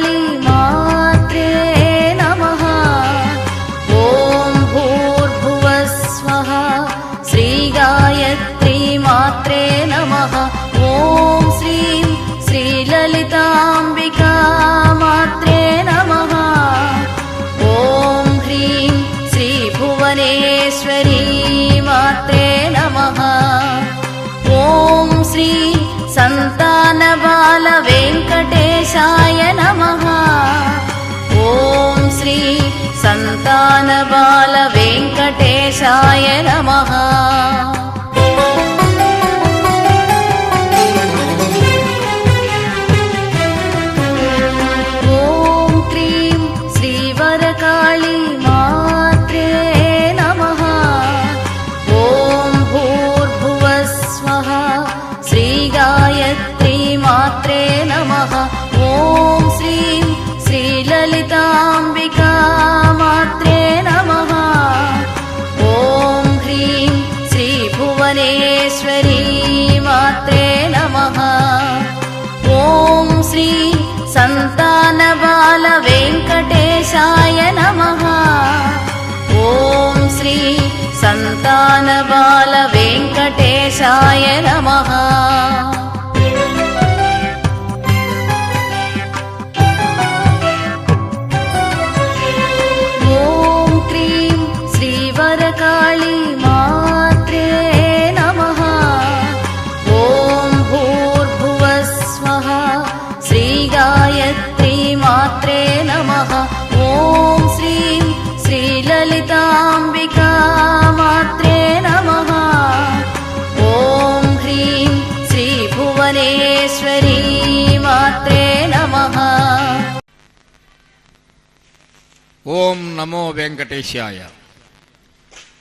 भद्रकाली मात्रे नमः। ॐ भूर्भुवः स्वः श्रीगायत्री मात्रे नमः। ॐ श्रीं श्रीललिताम्बिका मात्रे नमः। ॐ ह्रीं श्रीभुवनेश्वरी मात्रे नमः। ॐ श्री संतानबाल वेंकटेशाय नमः। ॐ श्री संतानबाल वेंकटेशाय नमः। ॐ क्रीं श्रीवरकाली मात्रे नमः। ॐ भूर्भुवः स्वः श्रीगायत्री मात्रे नमः। ॐ श्रीं श्रीललिताम्बिका मात्रे नमः। ॐ ह्रीं श्रीभुवनेश्वरी मात्रे नमः। ॐ श्री संतानबाल वेंकटेशाय नमः। ॐ श्री संतानबाल वेंकटेशाय नमः। ॐ क्रीं श्रीवरकाली मात्रे नमः। ॐ भूर्भुवः स्वः श्रीगायत्री मात्रे नमः। ॐ श्रीं श्रीललिताम्बिका मात्रे नमः। ॐ ह्रीं श्रीभुवनेश्वरी मात्रे नमः। ఓం నమో వెంకటేశాయ.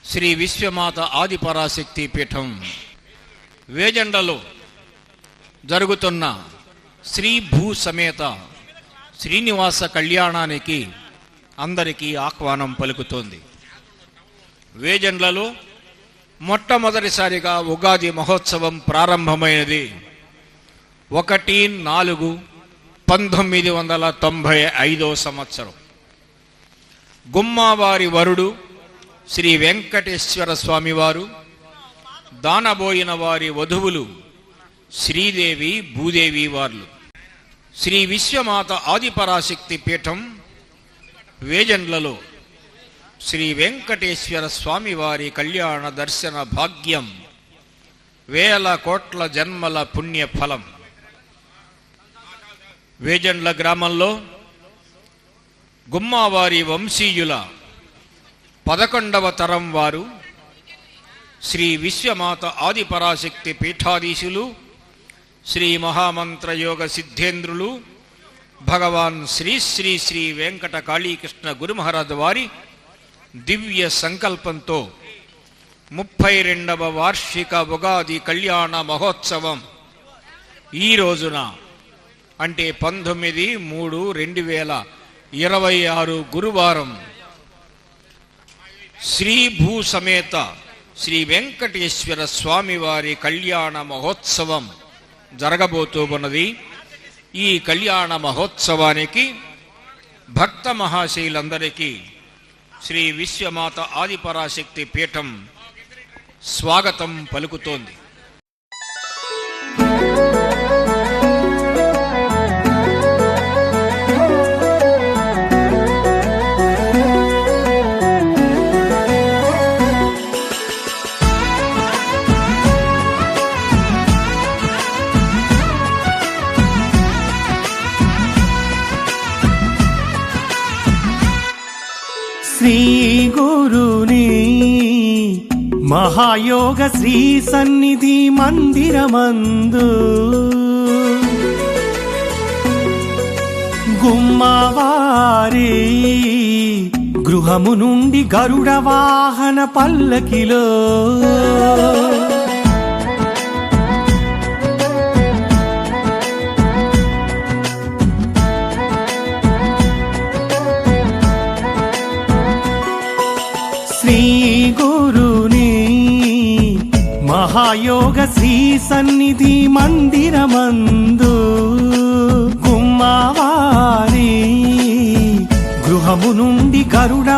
శ్రీ విశ్వమాత ఆదిపరాశక్తి పీఠం వేజండలో జరుగుతున్న శ్రీ భూ సమేత శ్రీనివాస కళ్యాణానికి అందరికీ ఆహ్వానం పలుకుతోంది. వేజండ్లలో మొట్టమొదటిసారిగా ఉగాది మహోత్సవం ప్రారంభమైనది 1/4/1995 సంవత్సరం. గుమ్మావారి వరుడు శ్రీ వెంకటేశ్వర స్వామివారు, దానబోయిన వారి వధువులు శ్రీదేవి భూదేవి వార్లు. శ్రీ విశ్వమాత ఆదిపరాశక్తి పీఠం వేజండ్లలో శ్రీ వెంకటేశ్వర స్వామివారి కళ్యాణ దర్శన భాగ్యం వేల కోట్ల జన్మల పుణ్య ఫలం. వేజండ్ల గ్రామంలో గుమ్మావారి వంశీయుల 11వ తరం వారు శ్రీ విశ్వమాత ఆదిపరాశక్తి పీఠాధీశులు శ్రీ మహామంత్రయోగ సిద్ధేంద్రులు భగవాన్ శ్రీ శ్రీ శ్రీ వెంకట కాళీకృష్ణ గురుమహారాజ్ వారి దివ్య సంకల్పంతో 32వ వార్షిక ఉగాది కళ్యాణ మహోత్సవం ఈ రోజున అంటే 19/3/2026 గురువారం శ్రీ భూ సమేత శ్రీ వెంకటేశ్వర స్వామివారి కళ్యాణ మహోత్సవం జరగబోతూ ఉన్నది. ఈ కళ్యాణ మహోత్సవానికి భక్త మహాశయులందరికీ శ్రీ విశ్వమాత ఆదిపరాశక్తి పీఠం స్వాగతం పలుకుతోంది. శ్రీ గురుని మహాయోగ శ్రీ సన్నిధి మందిరమందు గుమ్మవారి గృహము నుండి గరుడ వాహన పల్లకిలో శ్రీ గురుని మహాయోగ శ్రీ సన్నిధి మందిరమందు గుమ్మవారి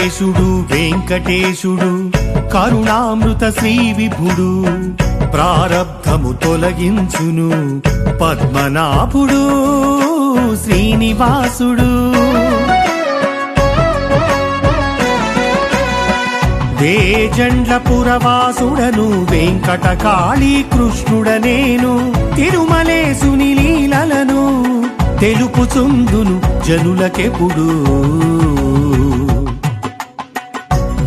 తిరుమలేశుడు వెంకటేశుడు కరుణామృత శ్రీ విభుడు ప్రారబ్ధము తొలగించును పద్మనాభుడు శ్రీనివాసుడు వేజండ్ల పురవాసుడను వెంకటకాళీ కృష్ణుడనేను తిరుమలేశుని లీలలను తెలుపుచుందును జనులకెప్పుడు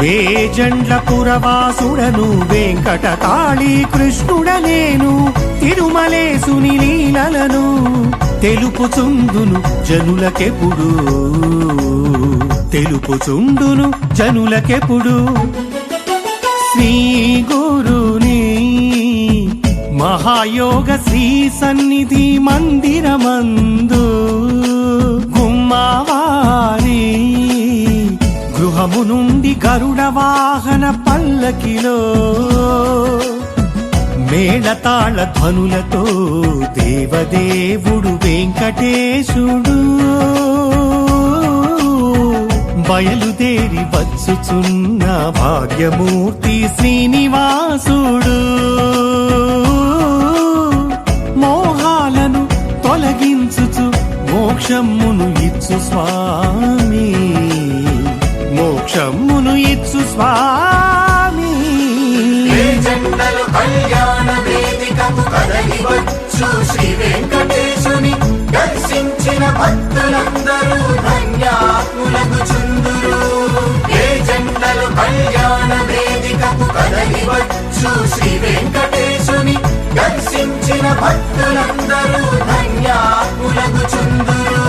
వేజండ్ల పురవాసుడను వెంకటకాళీ కృష్ణుడనేను తిరుమలేశుని లీలలను తెలుపుచుందును జనులకెప్పుడు తెలుపుచుండును జనులకెప్పుడు శ్రీ గురుని మహాయోగ శ్రీ సన్నిధి మందిరమందు గుమ్మవారి గృహము నుండి గరుడ వాహన పల్లకిలో మేళతాళ ధ్వనులతో దేవదేవుడు వెంకటేశుడు బయలుదేరి వచ్చుచున్న భాగ్యమూర్తి శ్రీనివాసుడు మోహాలను తొలగించుచు మోక్షమును ఇచ్చు స్వామి మోక్షమును ఇచ్చు స్వామి జంటలు కళ్యాణ వేదికకు కదలివచ్చు శ్రీ వెంకటేశుని దర్శించిన భక్తులందరూ ధన్యాత్ములకు చుందురు ఏ జంటలు కళ్యాణ వేదికకు కదలివచ్చు శ్రీ వెంకటేశుని దర్శించిన భక్తులందరూ ధన్యాత్ములకు చుందురు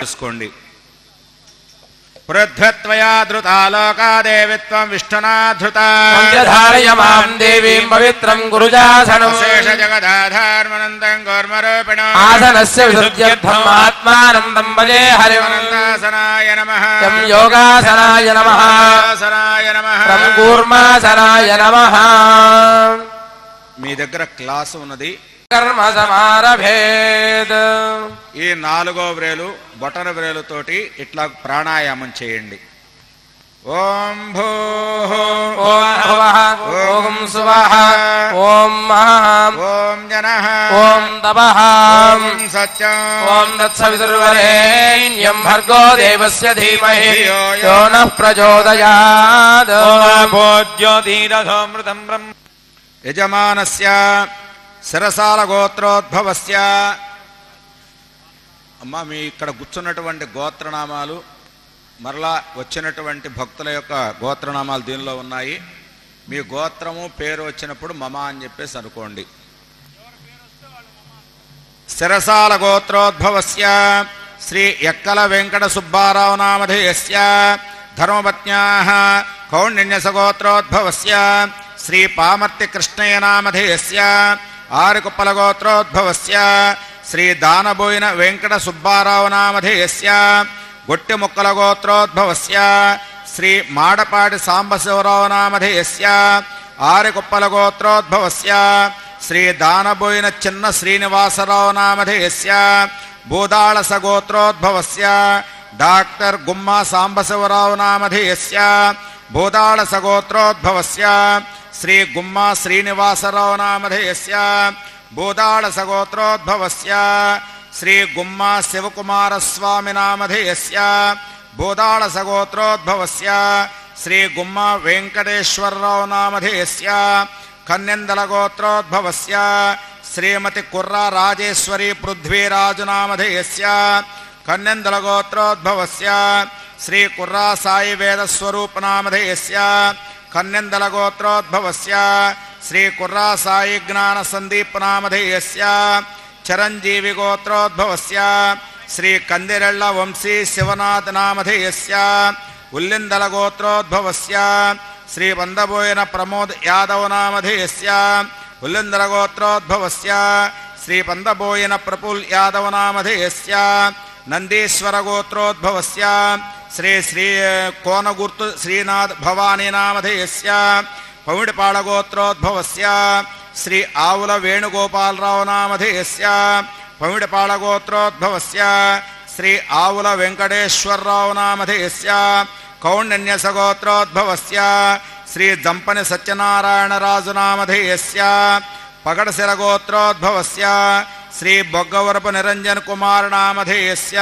చూసుకోండి. పృథ్వత్వయా ధృతా లోకా దేవిత్వం విష్ణునా ధృతా ధారయమాం దేవీం పవిత్రం గురుజాసనం శేష జగదాధార్మనందం గౌర్మరూపిణో ఆసనస్య విశుద్ధ్యర్థం ఆత్మానందం భజే హరిం యోగాసనాయ నమః యం యోగాసనాయ నమః యోగాసనాయ నమః తం కూర్మాసనాయ నమః. మీ దగ్గర క్లాసు ఉన్నది. కర్మ సమారభేద్. ఈ 4వ వ్రేలు బొటన వ్రేలుతోటి ఇట్లా ప్రాణాయామం చేయండి. ఓం భూః ఓం భువః ఓం సువః ఓం మహః ఓం జనః ఓం తపః ఓం సత్యం ఓం తత్సవితుర్వరేణ్యం భర్గో దేవస్య ధీమహి యో నః ప్రచోదయాత్. భోజ్యోతిరథోమృతం బ్రహ్మ యజమానస్య శిరసాల గోత్రోద్భవస్య. అమ్మ మీ ఇక్కడ కూర్చున్నటువంటి గోత్రనామాలు మరలా వచ్చినటువంటి భక్తుల యొక్క గోత్రనామాలు దీనిలో ఉన్నాయి. మీ గోత్రము పేరు వచ్చినప్పుడు మమ అని చెప్పేసి అనుకోండి. శిరసాల గోత్రోద్భవస్య శ్రీ ఎక్కల వెంకట సుబ్బారావు నామధేయస్య ధర్మపత్న్యాః కౌండిన్యస గోత్రోద్భవస్య శ్రీ పామర్తి కృష్ణయ్య నామధేయస్య ఆరికుప్పల గోత్రోద్భవస్య శ్రీ దానబోయిన వెంకట సుబ్బారావు నామధేయస్య గొట్టిముక్కల గోత్రోద్భవస్య శ్రీ మాడపాటి సాంబశివరావు నామధేయస్య ఆరికుప్పల గోత్రోద్భవస్య శ్రీ దానబోయిన చిన్న శ్రీనివాసరావు నామధేయస్య భూదాళస గోత్రోద్భవస్య డాక్టర్ గుమ్మా సాంబశివరావు నామధేయస్య భూదాళస గోత్రోద్భవస్య శ్రీ గుమ్మా శ్రీనివాసరావు నామధేయస్య భూదాళస గోత్రోద్భవస్య శ్రీ గుమ్మా శివకుమారస్వామి నామధేయస్య బోదాళసగోత్రోద్భవస్య శ్రీ గుమ్మా వెంకటేశ్వరరావు నామధేయస్య కన్యందల గోత్రోద్భవస్య శ్రీమతి కుర్రా రాజేశ్వరి పృథ్వీరాజు నామధేయస్య కన్యందల గోత్రోద్భవస్య శ్రీ కుర్రా సాయి వేదస్వరూప నామధేయస్య కన్యందల గోత్రోద్భవస్య శ్రీ కుర్రా సాయి జ్ఞాన సందీప్ నామధేయస్య చిరంజీవి గోత్రోద్భవస్య శ్రీ కందిరెళ్ళ వంశీ శివనాథ్ నామధేయస్య ఉల్లిందల గోత్రోద్భవస్య శ్రీ వందబోయిన ప్రమోద్ యాదవ్ నామధేయస్య ఉల్లిందల గోత్రోద్భవస్య శ్రీ పందబోయిన ప్రఫుల్ యాదవ్ నామధేయస్య నందీశ్వర గోత్రోద్భవస్య శ్రీ కోనగుర్తు శ్రీనాథ్ భవానీ నామధేయస్య పమిడిపాళ గోత్రోద్భవస్య శ్రీ ఆవుల వేణుగోపాలరావు నామధేయస్య పమిడిపాళ గోత్రోద్భవస్య శ్రీ ఆవుల వెంకటేశ్వరరావు నామధేయస్య కౌండిన్యస గోత్రోద్భవస్య శ్రీ జంపని సత్యనారాయణరాజు నామధేయస్య పగడశిర గోత్రోద్భవస్య శ్రీ బొగ్గవరపు నిరంజన్ కుమార్ నామధేయస్య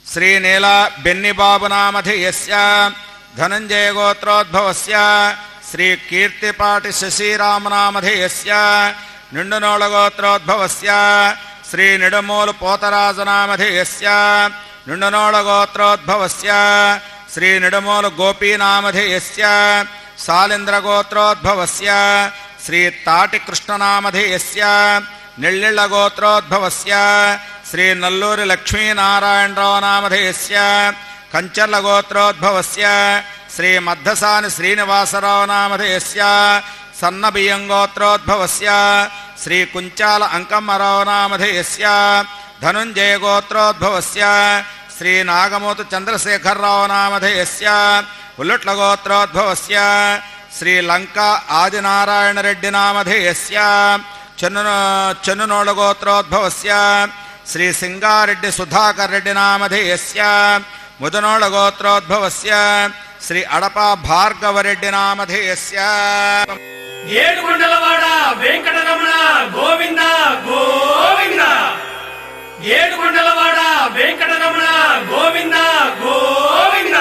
శ్రీ నీల బెన్నిబాబు నామధేయస్య ధనంజయ గోత్రోద్భవస్య శ్రీ కీర్తిపాటి శశిరామ నామధేయస్య నిండునోళ గోత్రోద్భవస్య శ్రీ నిడమూలు పోతరాజు నామధేయస్య నిండునోళ గోత్రోద్భవస్య శ్రీ నిడమూలు గోపీ నామధేయస్య సాలింద్ర గోత్రోద్భవస్య శ్రీ తాటి కృష్ణ నామధేయస్య నెళ్ళిళ్ళ గోత్రోద్భవస్య శ్రీ నల్లూరి లక్ష్మీనారాయణరావు నామధేయస్య కంచర్ల గోత్రోద్భవస్య శ్రీ మద్దసాని శ్రీనివాసరావు నామధేయస్య సన్నబియ్యం గోత్రోద్భవస్య శ్రీ కుంచాల అంకమ్మరావు నామధేయస్య ధనుంజయ గోత్రోద్భవస్య శ్రీ నాగమూతు చంద్రశేఖరరావు నామధేయస్య ఉల్లుట్ల గోత్రోద్భవస్య శ్రీ లంకా ఆదినారాయణ రెడ్డి నామధేయస్య చెన్నునోళ గోత్రోద్భవస్య శ్రీ సింగారెడ్డి సుధాకర్ రెడ్డి నామధేయస్య ముదనోళ గోత్రోద్భవస్య శ్రీ అడప భార్గవరెడ్డి నామధేయస్య ఏడుకొండలవాడ వెంకటరమణ గోవింద గోవింద ఏడుకొండలవాడ వెంకటరమణ గోవింద గోవింద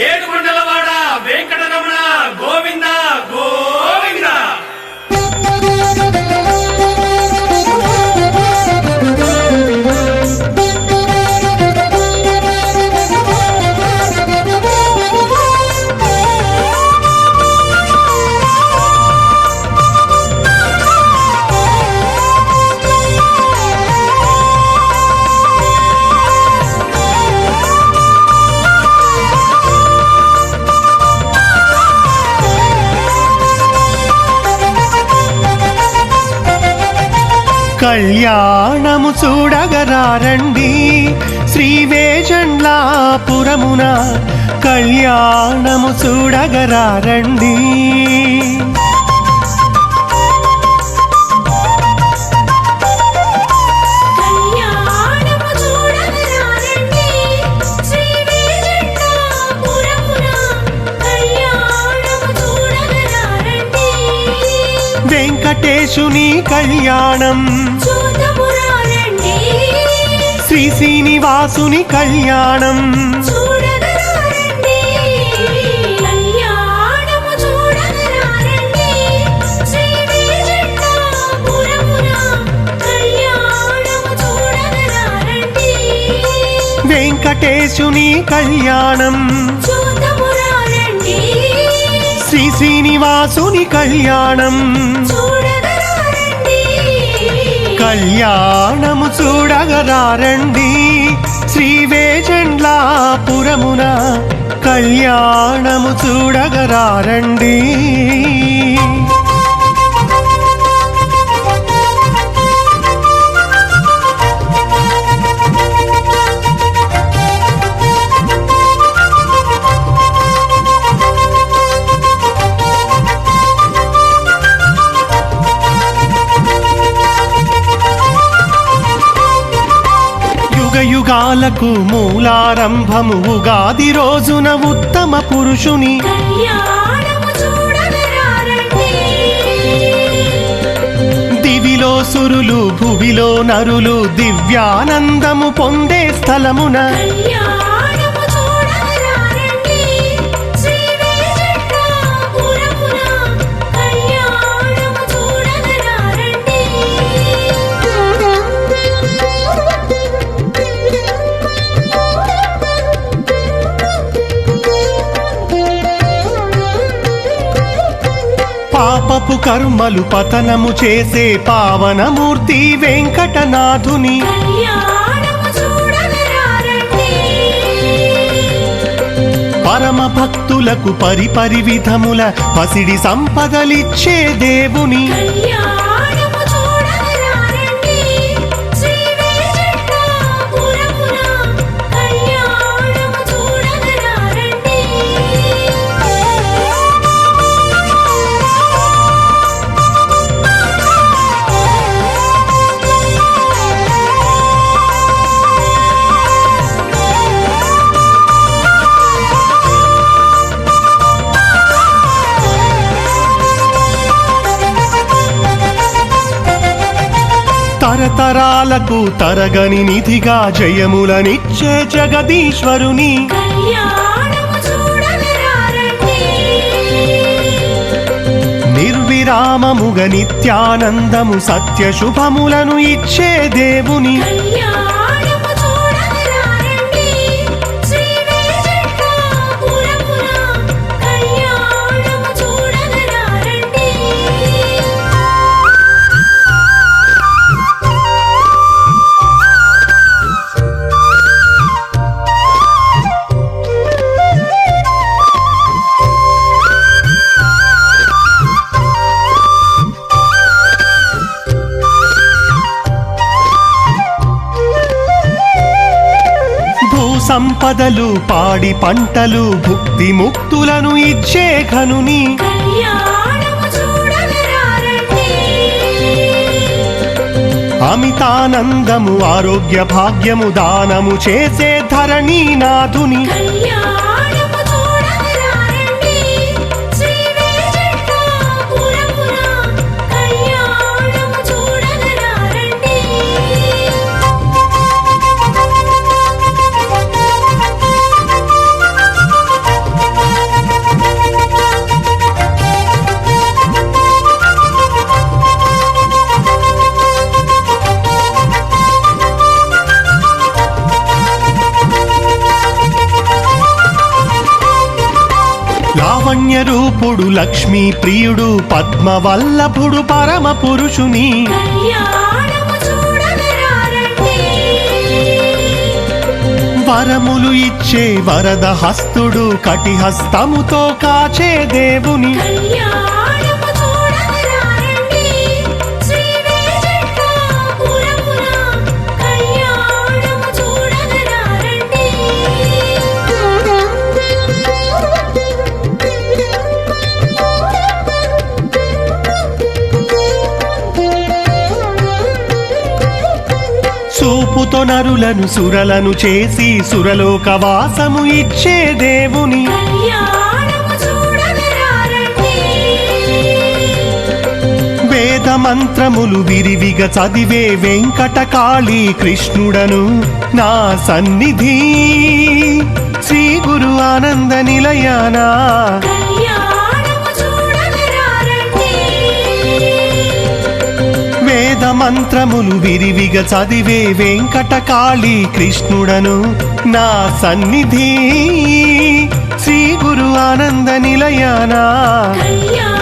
ఏడుకొండలవాడ వెంకటరమణ గోవింద గోవింద కళ్యాణము చూడగరారండి శ్రీ వేజండ్లాపురమున కళ్యాణము చూడగరారండి వెంకటేశుని కళ్యాణం శ్రీ శ్రీనివాసుని కళ్యాణం వెంకటేశుని కళ్యాణం శ్రీ శ్రీనివాసుని కళ్యాణం కళ్యాణము చూడగరారండి శ్రీ వేజండ్లాపురమున కళ్యాణము చూడగరారండి యుగాలకు మూలారంభము ఉగాది రోజున ఉత్తమ పురుషుని కళ్యాణము చూడగరారండి దివిలో సురులు భువిలో నరులు దివ్యానందము పొందే స్థలమున కళ్యాణము చూడగరారండి శ్రీ వెంకటాపురమున కళ్యాణము చూడగరారండి పాపపు కర్మలు పతనము చేసే పావనమూర్తి వెంకటనాథుని కళ్యాణము చూడగరారండి పరమ భక్తులకు పరిపరి విధముల పసిడి సంపదలిచ్చే దేవుని కళ్యాణము చూడగరారండి శ్రీ వెంకటాపురమున కళ్యాణము చూడగరారండి తరతరాలకు తరగని నిధిగా జయములనిచ్చే జగదీశ్వరుని కళ్యాణము చూడగరారండి నిర్విరామముగ నిత్యానందము సత్య శుభములను ఇచ్చే దేవుని కళ్యాణము చూడగరారండి శ్రీ వెంకటాపురమున కళ్యాణము చూడగరారండి భూ సంపదలు పాడి పంటలు భుక్తి ముక్తులను ఇచ్చే ఘనుని కళ్యాణము చూడగరారండి అమితానందము ఆరోగ్య భాగ్యము దానము చేసే ధరణీనాథుని కళ్యాణము చూడగరారండి శ్రీ వెంకటాపురమున కళ్యాణము చూడగరారండి లావణ్య రూపుడు లక్ష్మీ ప్రియుడు పద్మవల్లభుడు పరమ పురుషుని కళ్యాణము చూడగరారండి వరములు ఇచ్చే వరద హస్తుడు కటిహస్తముతో కాచే దేవుని కళ్యాణము చూడగరారండి శ్రీ వెంకటాపురమున కళ్యాణము చూడగరారండి చూపుతో నరులను సురలను చేసి సురలోక వాసము ఇచ్చే దేవుని కళ్యాణము చూడగరారండి వేద మంత్రములు విరివిగా చదివే వెంకటకాళీ కృష్ణుడను నా సన్నిధి శ్రీ గురు ఆనంద నిలయానా కళ్యాణము చూడగరారండి వేద మంత్రములు విరివిగా చదివే వెంకటకాళీ కృష్ణుడను నా సన్నిధి శ్రీ గురు ఆనంద నిలయానా కళ్యాణము